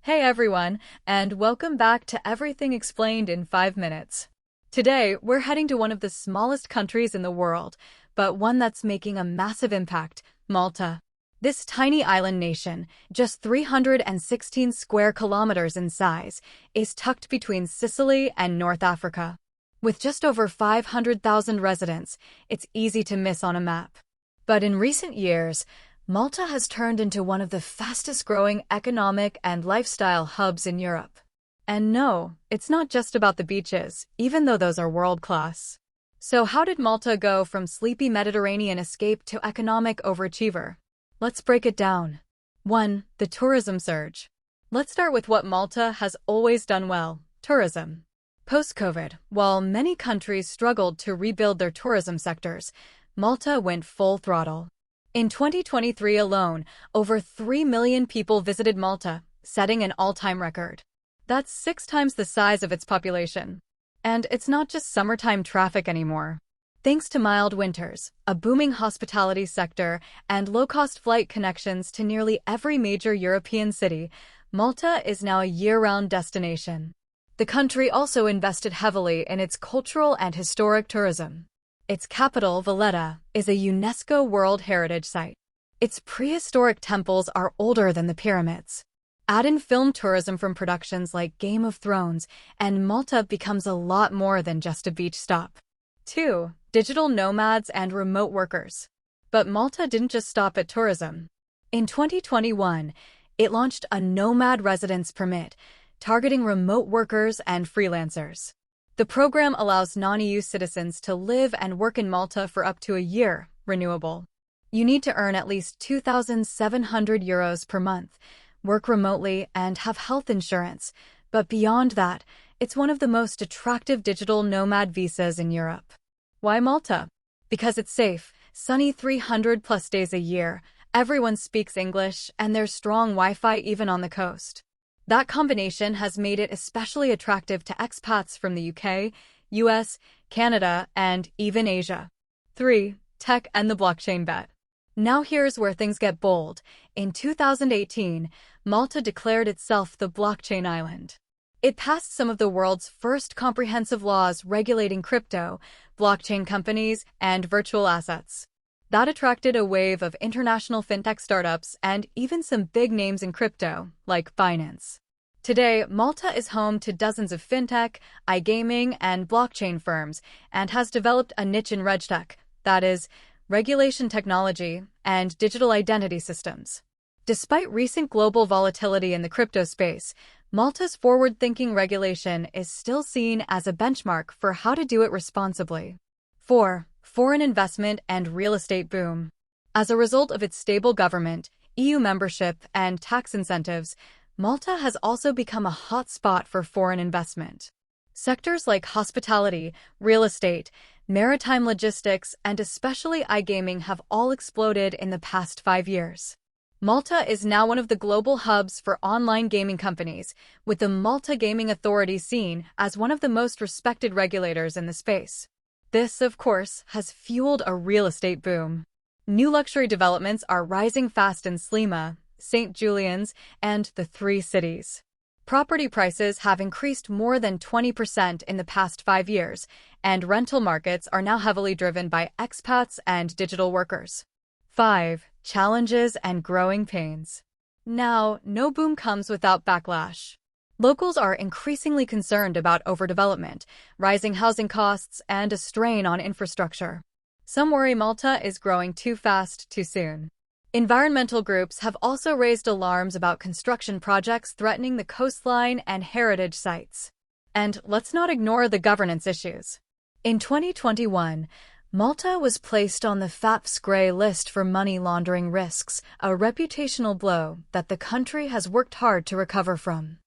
Hey everyone, and welcome back to Everything Explained in 5 Minutes. Today, we're heading to one of the smallest countries in the world, but one that's making a massive impact, Malta. This tiny island nation, just 316 square kilometers in size, is tucked between Sicily and North Africa. With just over 500,000 residents, it's easy to miss on a map. But in recent years, Malta has turned into one of the fastest-growing economic and lifestyle hubs in Europe. And no, it's not just about the beaches, even though those are world-class. So how did Malta go from sleepy Mediterranean escape to economic overachiever? Let's break it down. 1. The tourism surge. Let's start with what Malta has always done well: tourism. Post-COVID, while many countries struggled to rebuild their tourism sectors, Malta went full throttle. In 2023 alone, over 3 million people visited Malta, setting an all-time record. That's 6 times the size of its population. And it's not just summertime traffic anymore. Thanks to mild winters, a booming hospitality sector, and low-cost flight connections to nearly every major European city, Malta is now a year-round destination. The country also invested heavily in its cultural and historic tourism. Its capital, Valletta, is a UNESCO World Heritage Site. Its prehistoric temples are older than the pyramids. Add in film tourism from productions like Game of Thrones, and Malta becomes a lot more than just a beach stop. 2. Digital nomads and remote workers. But Malta didn't just stop at tourism. In 2021, it launched a nomad residence permit, targeting remote workers and freelancers. The program allows non-EU citizens to live and work in Malta for up to a year, renewable. You need to earn at least €2,700 per month, work remotely, and have health insurance. But beyond that, it's one of the most attractive digital nomad visas in Europe. Why Malta? Because it's safe, sunny 300+ days a year, everyone speaks English, and there's strong Wi-Fi even on the coast. That combination has made it especially attractive to expats from the UK, US, Canada, and even Asia. 3. Tech and the blockchain bet. Now here's where things get bold. In 2018, Malta declared itself the blockchain island. It passed some of the world's first comprehensive laws regulating crypto, blockchain companies, and virtual assets. That attracted a wave of international fintech startups and even some big names in crypto, like Binance. Today, Malta is home to dozens of fintech, iGaming, and blockchain firms, and has developed a niche in RegTech, that is, regulation technology and digital identity systems. Despite recent global volatility in the crypto space, Malta's forward-thinking regulation is still seen as a benchmark for how to do it responsibly. 4. Foreign investment and real estate boom. As a result of its stable government, EU membership, and tax incentives, Malta has also become a hot spot for foreign investment. Sectors like hospitality, real estate, maritime logistics, and especially iGaming have all exploded in the past 5 years. Malta is now one of the global hubs for online gaming companies, with the Malta Gaming Authority seen as one of the most respected regulators in the space. This, of course, has fueled a real estate boom. New luxury developments are rising fast in Slima, St. Julian's, and the 3 cities. Property prices have increased more than 20% in the past 5 years, and rental markets are now heavily driven by expats and digital workers. 5. Challenges and growing pains. Now, no boom comes without backlash. Locals are increasingly concerned about overdevelopment, rising housing costs, and a strain on infrastructure. Some worry Malta is growing too fast too soon. Environmental groups have also raised alarms about construction projects threatening the coastline and heritage sites. And let's not ignore the governance issues. In 2021, Malta was placed on the FATF's grey list for money laundering risks, a reputational blow that the country has worked hard to recover from.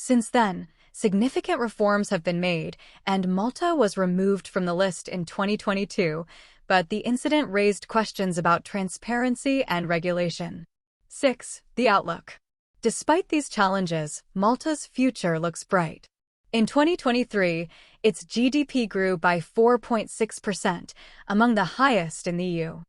Since then, significant reforms have been made, and Malta was removed from the list in 2022, but the incident raised questions about transparency and regulation. 6. The outlook. Despite these challenges, Malta's future looks bright. In 2023, its GDP grew by 4.6%, among the highest in the EU.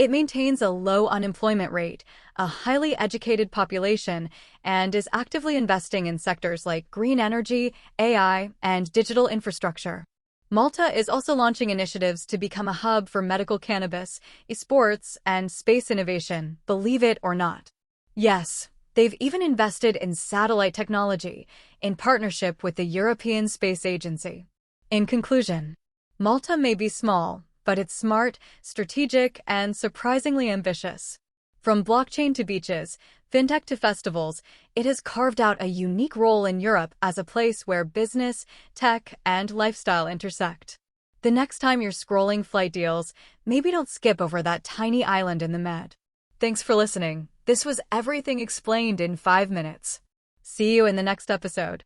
It maintains a low unemployment rate, a highly educated population, and is actively investing in sectors like green energy, AI, and digital infrastructure. Malta is also launching initiatives to become a hub for medical cannabis, esports, and space innovation, believe it or not. Yes, they've even invested in satellite technology in partnership with the European Space Agency. In conclusion, Malta may be small, but it's smart, strategic, and surprisingly ambitious. From blockchain to beaches, fintech to festivals, it has carved out a unique role in Europe as a place where business, tech, and lifestyle intersect. The next time you're scrolling flight deals, maybe don't skip over that tiny island in the Med. Thanks for listening. This was Everything Explained in 5 minutes. See you in the next episode.